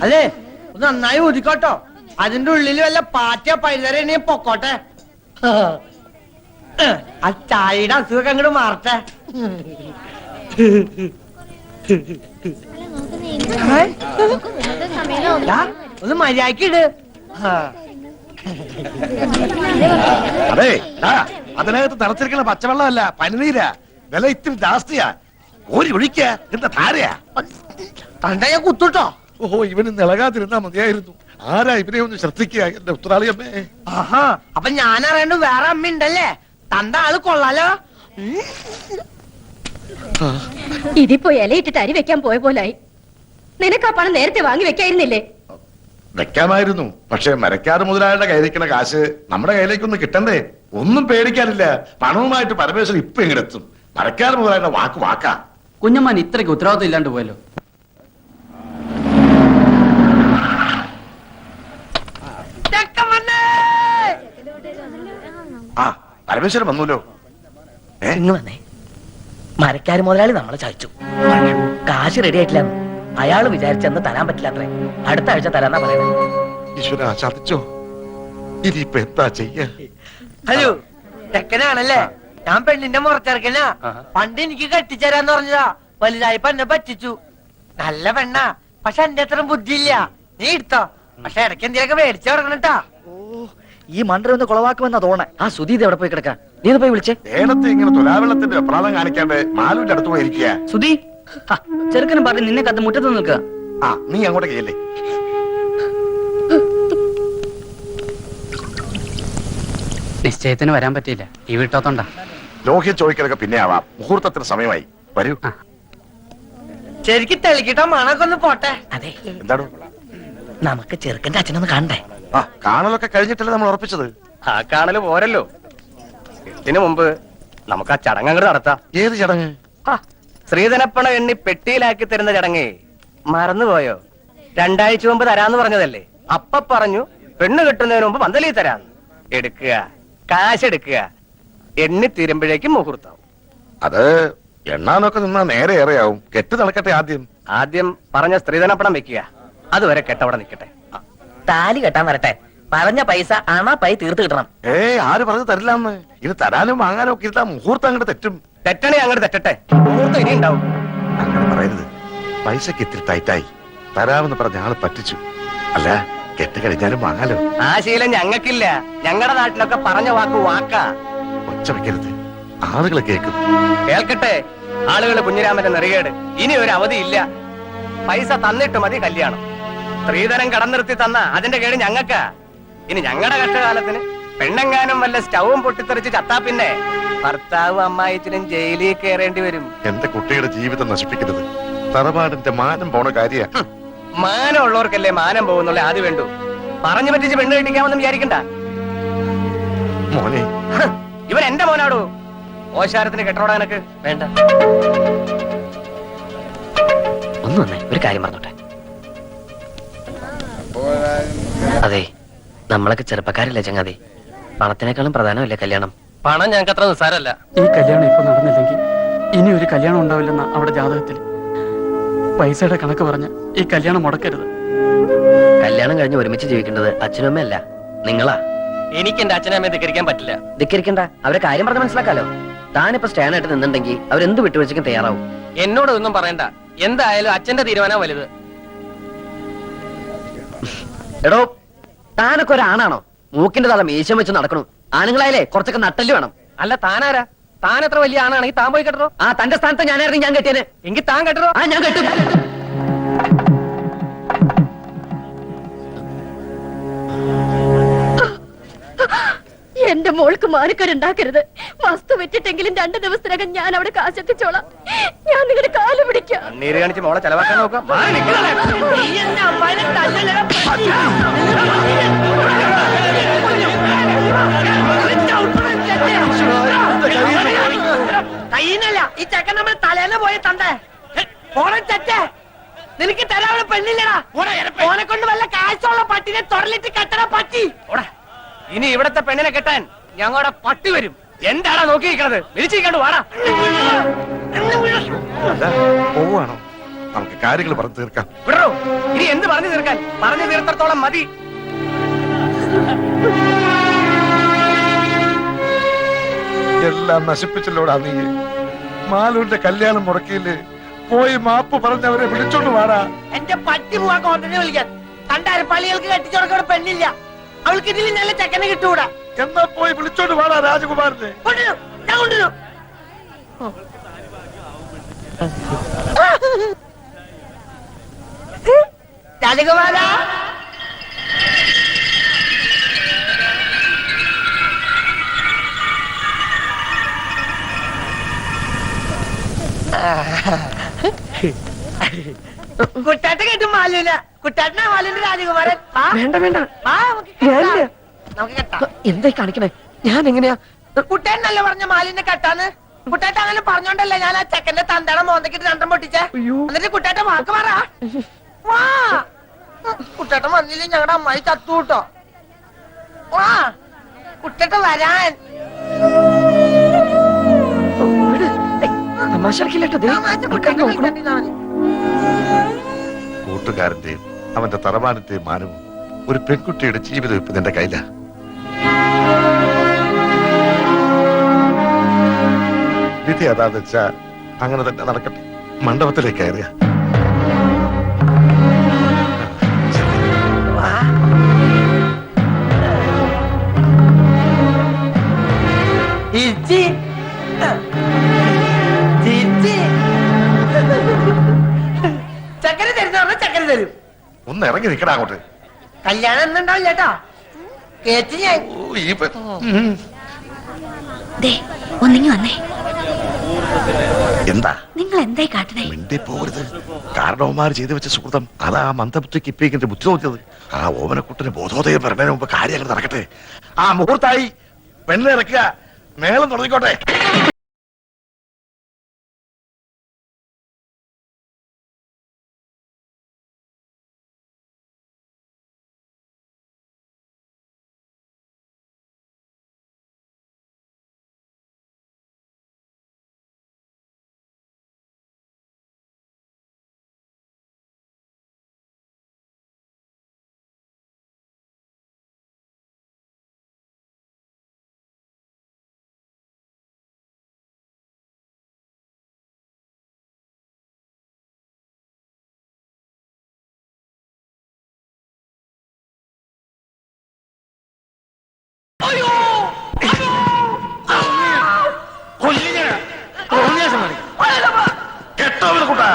അല്ലേ ഒന്ന് നന്നായി ഊതിക്കോട്ടോ. അതിന്റെ ഉള്ളിൽ വല്ല പാറ്റ പൈതരനെ പൊക്കോട്ടെ. ആ ചായയുടെ അസുഖം അങ്ങോട്ട് മാറട്ടെ. ഒന്ന് മര്യാദക്കിട്. അതെ, അതിനകത്ത് നിറച്ചിരിക്കുന്ന പച്ചവെള്ളമല്ല, പനിനീരാ. വില ഇത്തിരി ജാസ്തിയാ. ഒരു ഒഴിക്ക എന്താ ധാരയാ. തണ്ടയെ കുത്തുട്ടോ. ഓഹോ, ഇവന് നിളകാതിരുന്നാ മതിയായിരുന്നു. ആരാ ഇവനെ ഒന്ന് ശ്രദ്ധിക്കുക എന്റെ ഉത്തരാളിയമ്മേ. ആഹാ, അപ്പൊ ഞാൻ അറിയണ്ട വേറെ അമ്മ ഉണ്ടല്ലേ. തന്റെ ആള് കൊള്ളാലോ. ഇതിപ്പോ ഇലയിട്ടിട്ട് അരി വെക്കാൻ പോയ പോലായി. നിനക്ക് ആ പണം നേരത്തെ വാങ്ങി വെക്കായിരുന്നില്ലേ? വെക്കാമായിരുന്നു, പക്ഷെ മരക്കാട് മുതലാളിയുടെ കയ്യിലിരിക്കുന്ന കാശ് നമ്മുടെ കയ്യിലേക്കൊന്ന് കിട്ടണ്ടേ. ഒന്നും പേടിക്കാനില്ല. പണവുമായിട്ട് പരമേശ്വരൻ ഇപ്പൊ എങ്ങനെത്തും. മരക്കാട് മുതലാളിയുടെ വാക്ക് വാക്കാ. കുഞ്ഞമ്മാൻ ഇത്രയ്ക്ക് ഉത്തരവാദിത്വം ഇല്ലാണ്ട് പോയല്ലോ. ആ, പരമേശ്വരൻ വന്നൂലോ. ഇങ്ങ് വന്നേ. മരക്കാര് മുതലാളി നമ്മളെ ചതിച്ചു. കാശ് റെഡി ആയിട്ടില്ല. അയാള് വിചാരിച്ചെന്ന് തരാൻ പറ്റില്ല അത്രേ. അടുത്ത ആഴ്ച തരാന്നാ പറയുന്നത്. ഈശ്വര, ചതിച്ചോ? ഇനിയിപ്പൊ എന്താ ചെയ്യാ? ഹലോ, ചെക്കനാണല്ലേ? ഞാൻ പെണ്ണിന്റെ മുറച്ചിറക്കനാ. പണ്ട് എനിക്ക് കെട്ടിച്ചേരാന്ന് പറഞ്ഞതാ. വലുതായപ്പോ എന്നെ പറ്റിച്ചു. നല്ല പെണ്ണാ, പക്ഷെ എന്റെ അത്ര ബുദ്ധിയില്ല. നീ എടുത്തോ, പക്ഷെ ഇടയ്ക്ക് എന്തിനൊക്കെ മേടിച്ചു കൊടുക്കണട്ടാ. ഈ മണ്ടര ഒന്ന് കുളവാക്കുമെന്നാ തോന്നേ. ആ സുധീത് എവിടെ പോയി കിടക്കാ? നീ ഒന്ന് പോയി വിളിച്ചേ. നേരത്തെ ഇങ്ങനെ തുലാവെള്ളത്തിന്റെ വെപ്രാളം കാണിക്കാണ്ട് മാലുവിന്റെ അടുത്ത് പോയിരിക്കുക. സുധി, ചെറുക്കനും പറഞ്ഞ് നിന്നെ കത്ത് മുറ്റത്ത് നിൽക്കുക. ആ, നീ അങ്ങോട്ട് ചെയ്യല്ലേ. നിശ്ചയത്തിന് വരാൻ പറ്റിയില്ല. ഈ വീട്ടോത്തോണ്ടാ. ലോഹ്യം ചോദിക്കലൊക്കെ പിന്നെ ആവാം. മുഹൂർത്തത്തിന് സമയമായി. വരൂ. ശരിക്കും തെളിക്കിട്ടോ മണൊക്കെ ഒന്ന് പോട്ടെ. അതെ, എന്താണ്? നമുക്ക് ചെറുക്കന്റെ അച്ഛനൊന്ന് കാണണ്ടേ? ആ, കാണലൊക്കെ കഴിഞ്ഞിട്ടല്ലേ നമ്മൾ ഉറപ്പിച്ചത്. ആ കാണല് പോരല്ലോ. ഇതിനു മുമ്പ് നമുക്ക് ആ ചടങ്ങ് അങ്ങോട്ട് നടത്താം. ഏത് ചടങ്ങ്? ശ്രീധനപ്പണ എണ്ണി പെട്ടിയിലാക്കി തരുന്ന ചടങ്ങേ. മറന്നുപോയോ? 2 ആഴ്ച മുമ്പ് തരാന്ന് പറഞ്ഞതല്ലേ. അപ്പ പറഞ്ഞു പെണ്ണ് കിട്ടുന്നതിന് മുമ്പ് പന്തലി തരാന്ന്. എടുക്കുക, കാശ് എടുക്കുക. എണ്ണി തീരുമ്പോഴേക്കും മുഹൂർത്താവും. അത് എണ്ണാനൊക്കെ നിന്നാ നേരെ ഏറെയാവും. കെട്ട് നടക്കട്ടെ. ആദ്യം പറഞ്ഞ സ്ത്രീധനപ്പണം വെക്കുക. അതുവരെ കെട്ടവിടെ നിൽക്കട്ടെ. താലി കെട്ടാൻ വരട്ടെ. പറഞ്ഞ പൈസ അണ പൈ തീർത്ത് കിട്ടണം. ആര് പറഞ്ഞു തരില്ലാന്ന്? ഇത് തരാനും വാങ്ങാനും ഒക്കെ ഇരുത്താ മുഹൂർത്തം അങ്ങോട്ട് തെറ്റും. തെറ്റണേ അങ്ങോട്ട് തെറ്റട്ടെ. മുഹൂർത്തം ഇനി ഉണ്ടാവും. അങ്ങനെ പറയരുത്. പൈസക്ക് ഇത്തിരി ടൈറ്റായി. തരാമെന്ന് പറഞ്ഞ ആള് പറ്റിച്ചു. അല്ല, കെട്ട് കഴിഞ്ഞാലും വാങ്ങാലോ. ആ ശീലം ഞങ്ങൾക്കില്ല. ഞങ്ങളുടെ നാട്ടിലൊക്കെ പറഞ്ഞ വാക്ക് വാക്കാ. ഒച്ച വെക്കരുത്, ആളുകൾ കേൾക്കും. കേൾക്കട്ടെ. ആളുകൾ കുഞ്ഞിരാമന്റെ നെറികേട്. ഇനി ഒരു അവധിയില്ല. പൈസ തന്നിട്ട് മതി കല്യാണം. സ്ത്രീധനം കടം നിർത്തി തന്ന അതിന്റെ കേട് ഞങ്ങൾക്കാ. ഇനി ഞങ്ങളുടെ കഷ്ടകാലത്തിന് പെണ്ണെങ്ങാനും വല്ല സ്റ്റൗവും പൊട്ടിത്തെറിച്ച് ചത്താ പിന്നെ ഭർത്താവും അമ്മായിച്ചനും ജയിലിൽ കയറേണ്ടി വരും. എന്റെ കുട്ടിയുടെ ജീവിതം നശിപ്പിക്കരുത്. തറവാടിന്റെ മാനം പോണ കാര്യ. മാനം ഉള്ളവർക്കല്ലേ മാനം പോകുന്നുള്ള ആദ്യം വേണ്ടു. പറഞ്ഞു പറ്റിച്ച് പെണ്ണ് കെട്ടിക്കാമെന്ന് വിചാരിക്കണ്ട. മോനെ, ഇവൻ എന്റെ മോനാടോ. ഓശാരത്തിന് കെട്ടോടാ എനക്ക് വേണ്ട. ഒന്ന് വന്നേ, ഒരു കാര്യം പറഞ്ഞോട്ടെ. അതെ, നമ്മളൊക്കെ ചെറുപ്പക്കാരല്ലേ ചങ്ങാതി. പണത്തിനേക്കാളും പ്രധാനമല്ലേ കല്യാണം? പണം ഞങ്ങൾക്ക് അത്ര നിസ്സാരല്ല. ഈ കല്യാണം ഇപ്പൊ നടന്നില്ലെങ്കിൽ ഇനി ഒരു കല്യാണം ഉണ്ടാവില്ലെന്ന അവിടെ ജാതകത്തിൽ. പൈസയുടെ കണക്ക് പറഞ്ഞ് ഈ കല്യാണം മുടക്കരുത്. കല്യാണം കഴിഞ്ഞ് ഒരുമിച്ച് ജീവിക്കേണ്ടത് അച്ഛനും അമ്മയല്ല, നിങ്ങളാ. എനിക്ക് എന്റെ അച്ഛനെ അമ്മയെ ധിക്കരിക്കാൻ പറ്റില്ല. ധിക്കരിക്കണ്ട, അവരെ കാര്യം പറഞ്ഞ് മനസ്സിലാക്കാലോ. താനിപ്പോ സ്റ്റാൻഡായിട്ട് നിന്നുണ്ടെങ്കിൽ അവരെന്ത് വിട്ടുവീഴ്ചയ്ക്കും തയ്യാറാവും. എന്നോട് ഒന്നും പറയണ്ട. എന്തായാലും അച്ഛന്റെ തീരുമാനം വലുത്. എടോ, താനൊക്കെ ഒരാണാണോ? മൂക്കിന്റെ തല മീശം വെച്ച് നടക്കണു. ആണുങ്ങളായാലേ കുറച്ചൊക്കെ നട്ടല് വേണം. അല്ല, താനാരാ? താൻ എത്ര വലിയ ആണാണെങ്കിൽ താൻ പോയി കെട്ടോ. ആ, തന്റെ സ്ഥാനത്ത് ഞാനായിരുന്നു ഞാൻ കെട്ടിയത്. എങ്കിൽ താൻ കെട്ടോ. ആ, ഞാൻ കെട്ടും. എന്റെ മോൾക്ക് മാനക്കരുണ്ടാക്കരുത്. വസ്തു വെച്ചിട്ടെങ്കിലും 2 ദിവസത്തിനകം ഞാൻ അവിടെ കാശെത്തിച്ചോളാം. ഞാൻ നിങ്ങളുടെ കാല് പിടിക്കാം. നീര് കാണിച്ച് മോളെ ചെലവാക്കാൻ നോക്കാം. കയ്യിന്നല്ല, ഈ ചെക്കൻ നമ്മൾ തലേന്ന് പോയി തണ്ടേ. ഓണം ചെറ്റേ, നിനക്ക് തരാനുള്ള പെണ്ണില്ലടാ. ഓനെ കൊണ്ട് വല്ല കാശുള്ള പട്ടിനെ തൊടലിട്ട് കെട്ടണ പറ്റി. ഇനി ഇവിടത്തെ പെണ്ണിനെ കെട്ടാൻ ഞങ്ങളുടെ പട്ടി വരും. എന്താടാ നോക്കിയിരിക്കണത്? വിളിച്ചിരിക്കണ്ടു വാടാ. പോവാണോ? നമുക്ക് കാര്യങ്ങൾ പറഞ്ഞു തീർക്കാം. വിടറോ, ഇനി എന്ത് പറഞ്ഞു തീർക്കാൻ? പറഞ്ഞു തീർത്തത്തോളം മതി. എല്ലാം നശിപ്പിച്ചല്ലോടാ നീ. മാലൂരിന്റെ കല്യാണം മുടക്കിയില്ലേ? പോയി മാപ്പ് പറഞ്ഞവരെ വിളിച്ചോണ്ട് വാടാ. എന്റെ പട്ടി പോവാ കോട്ടനെ വിളിക്കാൻ. കണ്ടാര് പള്ളികൾക്ക് കെട്ടിച്ചോടക്കോടെ പെണ്ണില്ല. അവൾക്ക് ഇതിൽ നല്ല ചെക്കനെ കിട്ടൂടാ. എന്നാ പോയി വിളിച്ചോണ്ട് വാടാ രാജകുമാരനെ. കൊണ്ടുവരും, ഞാൻ കൊണ്ടുവരും. രാജകുമാരാ, കുട്ടാട്ട കേട്ടും മാലൂല. കുട്ടാട്ടനാ മാലൂന്റെ രാജകുമാരൻ. വാ, വേണ്ട വേണ്ട, വാ, നമുക്ക് കെട്ടാം. നമുക്ക് കെട്ടാം. എന്തായി കാണിക്കണേ? ഞാൻ എങ്ങനെയാ? കുട്ടേനല്ലേ പറഞ്ഞ മാലിന്റെ കെട്ടാന്ന്? കുട്ടാട്ട അങ്ങനെ പറഞ്ഞോണ്ടല്ലേ ഞാൻ ആ ചെക്കന്റെ തന്തയുടെ മോന്തക്കിട്ട് രണ്ടും പൊട്ടിച്ചേ. എന്നിട്ട് കുട്ടാട്ട വാക്ക് പറ. വാ, കുട്ടാട്ട വന്നില്ലേ ഞങ്ങളുടെ അമ്മായി ചത്തു കൂട്ടോ. വാ, കുട്ടാട്ട വരാൻ. തമാശ കൂട്ടുകാരന്റെയും അവന്റെ തറവാനത്തെയും മാനവും ഒരു പെൺകുട്ടിയുടെ ജീവിതം ഇപ്പൊ നിന്റെ കയ്യിലാ. വിധി അതാന്ന് വെച്ചാ അങ്ങനെ തന്നെ നടക്കട്ടെ. മണ്ഡപത്തിലേക്ക് കയറുക. ചിരിച്ചി. ചിരിച്ചി. ചക്കര തരുന്ന പറഞ്ഞ ചക്കര തരും. ഒന്ന് ഇറങ്ങി നിൽക്കടാ അങ്ങോട്ട്. കല്യാണം എന്നുണ്ടാവില്ല ചേട്ടാ. കേട്ടി ഞാൻ. ഓ, ഈ പെ- ഉം. ഒന്നിങ്ങി വന്നേ. എന്താ നിങ്ങൾ എന്തായി കാട്ടണേ? മിണ്ടി പോകരുത്. കാരണവന്മാർ ചെയ്തു വെച്ച സുഹൃത്തം അതാ മന്ദബുദ്ധിക്ക് ഇപ്പിക്കിന്റെ ബുദ്ധി തോന്നിയത്. ആ ഓമനക്കുട്ടന് ബോധോദയം വരുന്നതിന് മുമ്പ് കാര്യങ്ങൾ നടക്കട്ടെ. ആ മുഹൂർത്തായി. പെണ്ണ് ഇറക്കുക. മേളം തുടങ്ങിക്കോട്ടെ. കെട്ടോ കൂട്ടാ.